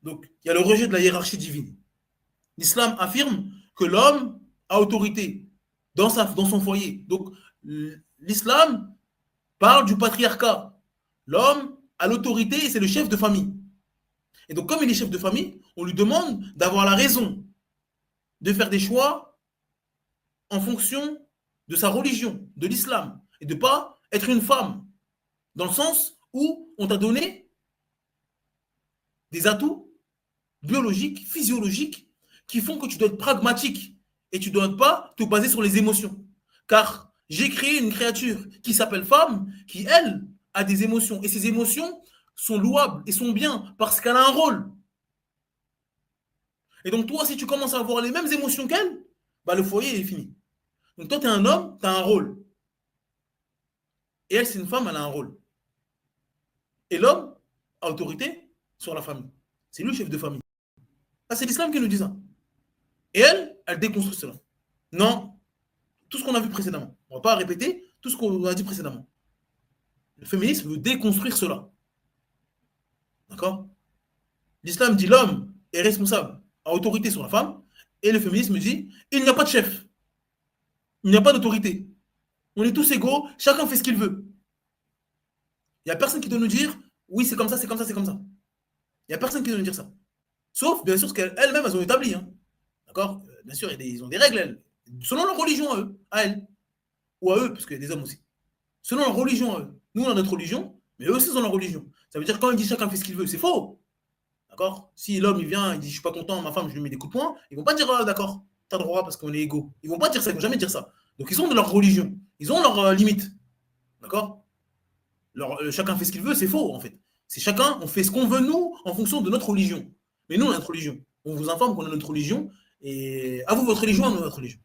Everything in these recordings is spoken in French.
Donc, il y a le rejet de la hiérarchie divine. L'islam affirme que l'homme a autorité dans son foyer. Donc, l'islam parle du patriarcat. L'homme a l'autorité et c'est le chef de famille. Et donc, comme il est chef de famille, on lui demande d'avoir la raison de faire des choix en fonction de sa religion, de l'islam, et de ne pas être une femme, dans le sens où on t'a donné des atouts biologiques, physiologiques, qui font que tu dois être pragmatique et tu ne dois pas te baser sur les émotions. Car j'ai créé une créature qui s'appelle femme, qui, elle, a des émotions. Et ces émotions sont louables et sont bien parce qu'elle a un rôle. Et donc, toi, si tu commences à avoir les mêmes émotions qu'elle, bah, le foyer est fini. Donc, toi, tu es un homme, tu as un rôle. Et elle, c'est une femme, elle a un rôle. Et l'homme a autorité sur la famille. C'est lui le chef de famille. Ah, c'est l'islam qui nous dit ça. Et elle déconstruit cela. Non, tout ce qu'on a vu précédemment. On ne va pas répéter tout ce qu'on a dit précédemment. Le féminisme veut déconstruire cela. D'accord? L'islam dit l'homme est responsable, a autorité sur la femme, et le féminisme dit il n'y a pas de chef, il n'y a pas d'autorité. On est tous égaux, chacun fait ce qu'il veut. Il n'y a personne qui doit nous dire oui, c'est comme ça, c'est comme ça, c'est comme ça. Il n'y a personne qui doit nous dire ça. Sauf, bien sûr, ce qu'elles-mêmes, elles ont établi. Hein. D'accord? Bien sûr, ils ont des règles, elles. Selon leur religion à elles. Ou à eux, parce qu'il y a des hommes aussi. Selon leur religion à eux. Nous, on a notre religion, mais eux aussi, ils ont leur religion. Ça veut dire quand ils disent chacun fait ce qu'il veut, c'est faux. D'accord? Si l'homme, il vient, il dit je suis pas content, ma femme, je lui mets des coups de poing, ils vont pas dire ah, d'accord, t'as droit parce qu'on est égaux. Ils vont pas dire ça, ils vont jamais dire ça. Donc, ils ont de leur religion. Ils ont leurs limites. D'accord? Chacun fait ce qu'il veut, c'est faux, en fait. C'est chacun, on fait ce qu'on veut, nous, en fonction de notre religion. Mais nous, on a notre religion. On vous informe qu'on a notre religion, et à vous votre religion, à nous notre religion.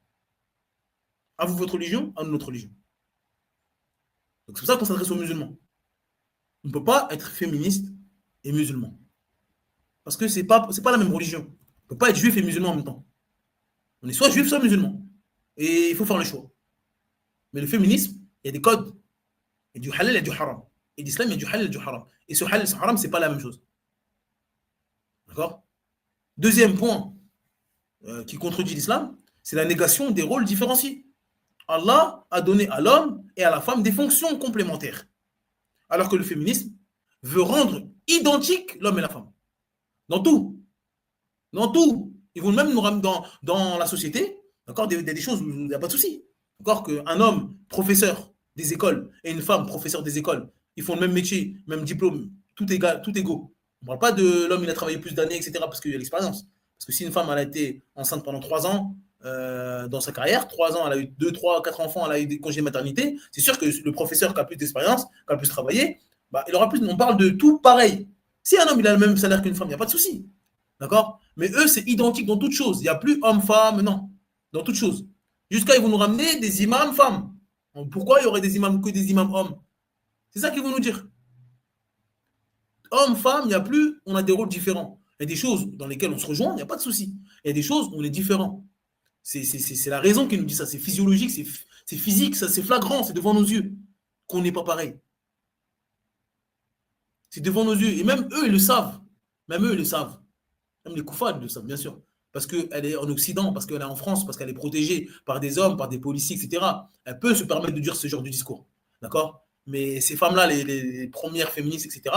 À vous votre religion, à nous notre religion. Donc, c'est pour ça qu'on s'adresse aux musulmans. On ne peut pas être féministe et musulman. Parce que ce n'est pas la même religion. On ne peut pas être juif et musulman en même temps. On est soit juif, soit musulman. Et il faut faire le choix. Mais le féminisme, il y a des codes. Il y a du halal et du haram. Et l'islam, il y a du halal et du haram. Et ce halal et ce haram, ce n'est pas la même chose. D'accord? Deuxième point qui contredit l'islam, c'est la négation des rôles différenciés. Allah a donné à l'homme et à la femme des fonctions complémentaires. Alors que le féminisme veut rendre identique l'homme et la femme. Dans tout. Dans tout. Ils vont même nous ramener dans la société, d'accord, des choses où il n'y a pas de souci. D'accord, qu'un homme professeur des écoles et une femme professeur des écoles, ils font le même métier, même diplôme, tout égal, tout égaux. On ne parle pas de l'homme, il a travaillé plus d'années, etc., parce qu'il y a l'expérience. Parce que si une femme, elle a été enceinte pendant 3 ans dans sa carrière, 3 ans, elle a eu 2, 3, 4 enfants, elle a eu des congés de maternité, c'est sûr que le professeur qui a plus d'expérience, qui a plus travaillé, bah, il aura plus. On parle de tout pareil. Si un homme il a le même salaire qu'une femme, il n'y a pas de souci. D'accord? Mais eux, c'est identique dans toutes choses. Il n'y a plus homme-femme, non. Dans toutes choses. Jusqu'à ils vont nous ramener des imams femmes. Pourquoi il y aurait des imams que des imams hommes? C'est ça qu'ils vont nous dire. Homme, femme, il n'y a plus, on a des rôles différents. Il y a des choses dans lesquelles on se rejoint, il n'y a pas de souci. Il y a des choses où on est différent. C'est la raison qui nous dit ça. C'est physiologique, c'est physique, c'est flagrant, c'est devant nos yeux qu'on n'est pas pareil. C'est devant nos yeux. Et même eux, ils le savent. Même eux, ils le savent. Même les koufades le savent, bien sûr. Parce qu'elle est en Occident, parce qu'elle est en France, parce qu'elle est protégée par des hommes, par des policiers, etc. Elle peut se permettre de dire ce genre de discours. D'accord? Mais ces femmes-là, les premières féministes, etc.,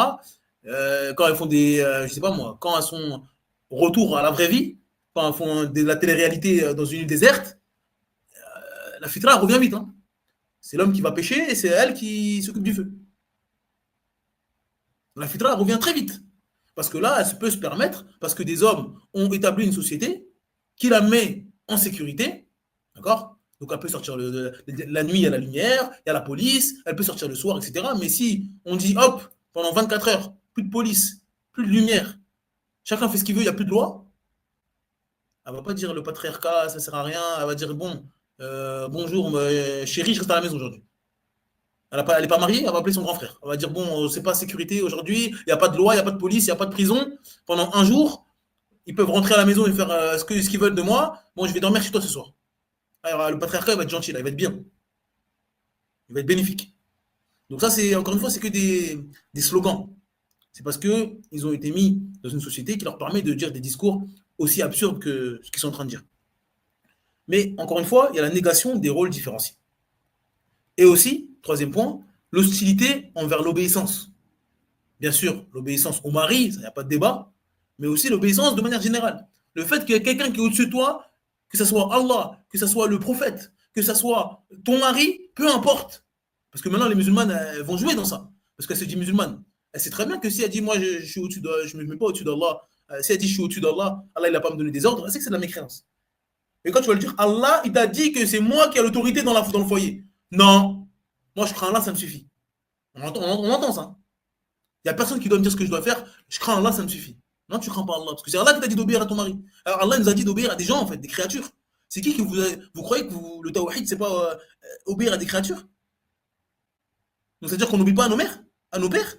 quand elles font des. Je sais pas moi, quand elles sont retour à la vraie vie, quand elles font de la télé-réalité dans une île déserte, la fitra revient vite. Hein. C'est l'homme qui va pêcher et c'est elle qui s'occupe du feu. La fitra revient très vite. Parce que là, elle peut se permettre, parce que des hommes ont établi une société qui la met en sécurité, d'accord? Donc elle peut sortir la nuit, il y a la lumière, il y a la police, elle peut sortir le soir, etc. Mais si on dit, hop, pendant 24 heures, plus de police, plus de lumière, chacun fait ce qu'il veut, il n'y a plus de loi, elle ne va pas dire le patriarcat, ça ne sert à rien, elle va dire, bon, bonjour, chérie, je reste à la maison aujourd'hui. Elle n'est pas mariée, elle va appeler son grand frère. Elle va dire, bon, c'est pas sécurité aujourd'hui, il n'y a pas de loi, il n'y a pas de police, il n'y a pas de prison. Pendant un jour, ils peuvent rentrer à la maison et faire ce qu'ils veulent de moi. Bon, je vais dormir chez toi ce soir. Alors, le patriarcat, il va être gentil, là, il va être bien. Il va être bénéfique. Donc ça, c'est encore une fois, c'est que des slogans. C'est parce qu'ils ont été mis dans une société qui leur permet de dire des discours aussi absurdes que ce qu'ils sont en train de dire. Mais encore une fois, il y a la négation des rôles différenciés. Et aussi, troisième point, l'hostilité envers l'obéissance. Bien sûr, l'obéissance au mari, ça n'y a pas de débat, mais aussi l'obéissance de manière générale. Le fait qu'il y ait quelqu'un qui est au-dessus de toi, que ce soit Allah, que ce soit le prophète, que ce soit ton mari, peu importe. Parce que maintenant, les musulmanes elles vont jouer dans ça. Parce qu'elle se dit musulmane. Elle sait très bien que si elle dit, moi, je suis au-dessus de, je ne me mets pas au-dessus d'Allah, si elle dit, je suis au-dessus d'Allah, Allah, il n'a pas me donné des ordres, elle sait que c'est de la mécréance. Mais quand tu vas lui dire, Allah, il t'a dit que c'est moi qui ai l'autorité dans le foyer. Non, moi, je crains Allah, ça me suffit. On entend ça. Il n'y a personne qui doit me dire ce que je dois faire. Je crains Allah, ça me suffit. Non, tu ne crains pas Allah. Parce que c'est Allah qui t'a dit d'obéir à ton mari. Alors Allah nous a dit d'obéir à des gens, en fait, des créatures. C'est qui vous croyez que le tawhid, c'est pas obéir à des créatures? Donc, c'est-à-dire qu'on n'obéit pas à nos mères, à nos pères.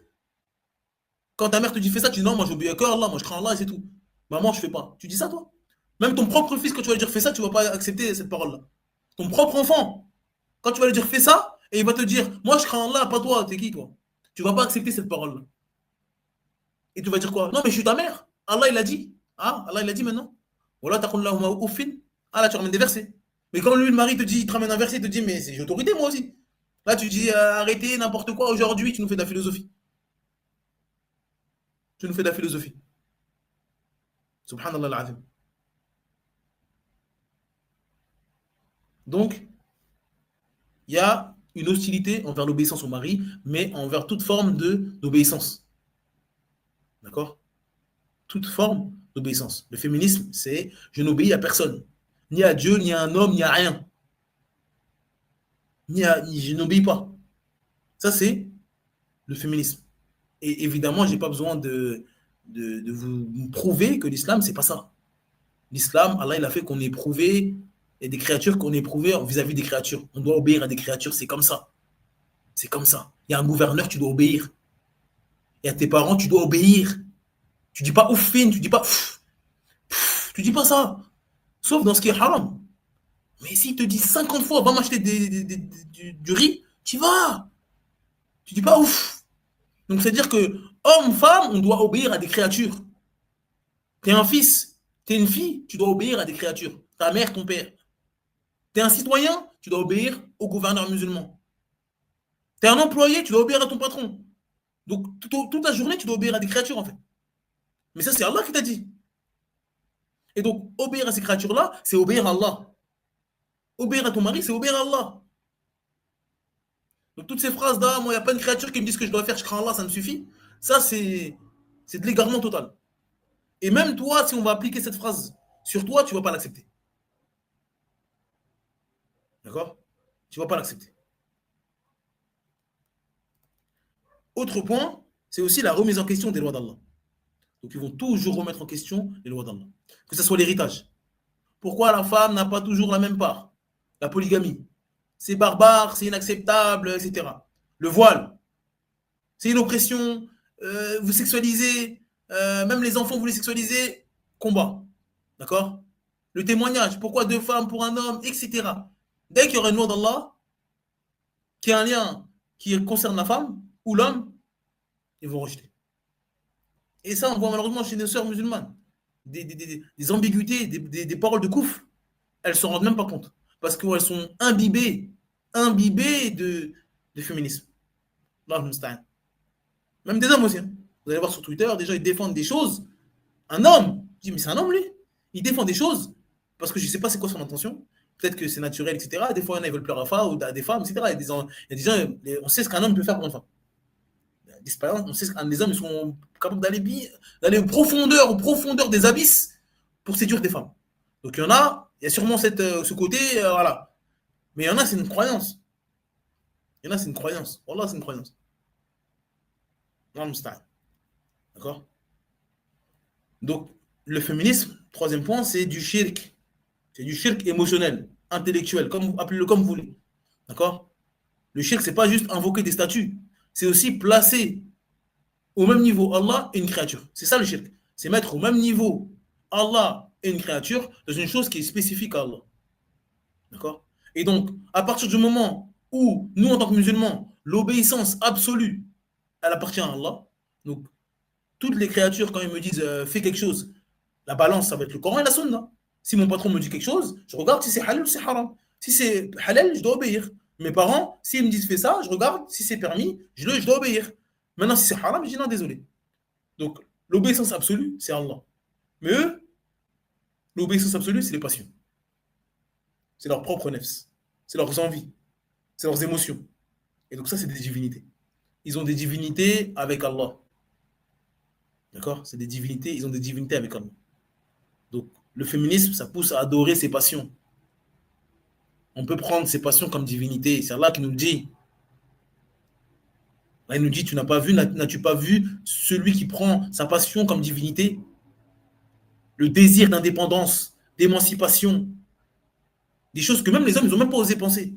Quand ta mère te dit fais ça, tu dis non, moi j'obéis à Allah, moi je crains Allah et c'est tout. Maman, je fais pas. Tu dis ça, toi? Même ton propre fils, quand tu vas lui dire fais ça, tu vas pas accepter cette parole-là. Ton propre enfant, quand tu vas lui dire fais ça, et il va te dire moi je crains Allah, pas toi, t'es qui, toi? Tu vas pas accepter cette parole-là. Et tu vas dire quoi? Non, mais je suis ta mère. Allah, il a dit. Ah, Allah, il a dit maintenant. Voilà, ah, là, tu ramènes des versets. Mais quand lui, le mari te dit, il te ramène un verset, il te dit, mais j'ai autorité, moi aussi. Là, tu dis, arrêtez n'importe quoi aujourd'hui, tu nous fais de la philosophie. Tu nous fais de la philosophie. Subhanallah al-azim. Donc, il y a une hostilité envers l'obéissance au mari, mais envers toute forme d'obéissance. D'accord? Toute forme d'obéissance. Le féminisme, c'est je n'obéis à personne. Ni à Dieu, ni à un homme, ni à rien. Je n'obéis pas. Ça, c'est le féminisme. Et évidemment, je n'ai pas besoin de vous prouver que l'islam, c'est pas ça. L'islam, Allah, il a fait qu'on ait prouvé, et des créatures qu'on ait prouvé vis-à-vis des créatures. On doit obéir à des créatures, c'est comme ça. C'est comme ça. Il y a un gouverneur, tu dois obéir. Et à tes parents, tu dois obéir. Tu dis pas oufine, tu dis pas tu dis pas ça. Sauf dans ce qui est haram. Mais s'il te dit 50 fois, va m'acheter du riz, tu vas. Tu dis pas ouf. Donc, c'est-à-dire que homme, femme, on doit obéir à des créatures. T'es un fils, t'es une fille, tu dois obéir à des créatures. Ta mère, ton père. T'es un citoyen, tu dois obéir au gouverneur musulman. T'es un employé, tu dois obéir à ton patron. Donc, toute la journée, tu dois obéir à des créatures, en fait. Mais ça, c'est Allah qui t'a dit. Et donc, obéir à ces créatures-là, c'est obéir à Allah. Obéir à ton mari, c'est obéir à Allah. Donc, toutes ces phrases là, moi, il n'y a pas une créature qui me dit ce que je dois faire, je crains Allah, ça me suffit. Ça, c'est de l'égarement total. Et même toi, si on va appliquer cette phrase sur toi, tu ne vas pas l'accepter. D'accord? Tu ne vas pas l'accepter. Autre point, c'est aussi la remise en question des lois d'Allah. Donc, ils vont toujours remettre en question les lois d'Allah. Que ce soit l'héritage. Pourquoi la femme n'a pas toujours la même part? La polygamie. C'est barbare, c'est inacceptable, etc. Le voile. C'est une oppression. Vous sexualisez. Même les enfants, vous les sexualisez. Combat. D'accord? Le témoignage. Pourquoi deux femmes pour un homme, etc. Dès qu'il y aura une loi d'Allah, qui a un lien qui concerne la femme ou l'homme, ils vont rejeter. Et ça, on voit malheureusement chez nos sœurs musulmanes. Des ambiguïtés, des paroles de kouf, elles ne s'en rendent même pas compte. Parce qu'elles sont imbibées de féminisme. Même des hommes aussi. Hein. Vous allez voir sur Twitter, déjà ils défendent des choses. Un homme, je dis mais c'est un homme lui. Il défend des choses parce que je ne sais pas c'est quoi son intention. Peut-être que c'est naturel, etc. Des fois, il y en a, ils veulent pleurer à des femmes, etc. Il y a des gens, on sait ce qu'un homme peut faire pour une femme. D'expérience, on sait que les hommes ils sont capables d'aller aux profondeurs des abysses pour séduire des femmes. Donc il y a sûrement ce côté, voilà. Mais il y en a, c'est une croyance. Il y en a, c'est une croyance. Wallah, c'est une croyance. D'accord? Donc, le féminisme, troisième point, c'est du shirk. C'est du shirk émotionnel, intellectuel, appelez-le comme vous voulez. D'accord? Le shirk, c'est pas juste invoquer des statues. C'est aussi placer au même niveau Allah et une créature. C'est ça le shirk. C'est mettre au même niveau Allah et une créature dans une chose qui est spécifique à Allah. D'accord? Et donc, à partir du moment où, nous, en tant que musulmans, l'obéissance absolue, elle appartient à Allah. Donc, toutes les créatures, quand ils me disent fais quelque chose, la balance, ça va être le Coran et la Sunna. Si mon patron me dit quelque chose, je regarde si c'est halal ou c'est haram. Si c'est halal, je dois obéir. Mes parents, s'ils me disent fais ça, je regarde si c'est permis, je dois obéir. Maintenant, si c'est haram, je dis non, désolé. Donc, l'obéissance absolue, c'est Allah. Mais eux, l'obéissance absolue, c'est les passions. C'est leur propre nefs. C'est leurs envies. C'est leurs émotions. Et donc, ça, c'est des divinités. Ils ont des divinités avec Allah. D'accord? C'est des divinités, ils ont des divinités avec Allah. Donc, le féminisme, ça pousse à adorer ses passions. On peut prendre ses passions comme divinité. C'est Allah qui nous le dit. Là, il nous dit, tu n'as pas vu, n'as-tu pas vu celui qui prend sa passion comme divinité? Le désir d'indépendance, d'émancipation, des choses que même les hommes, ils n'ont même pas osé penser.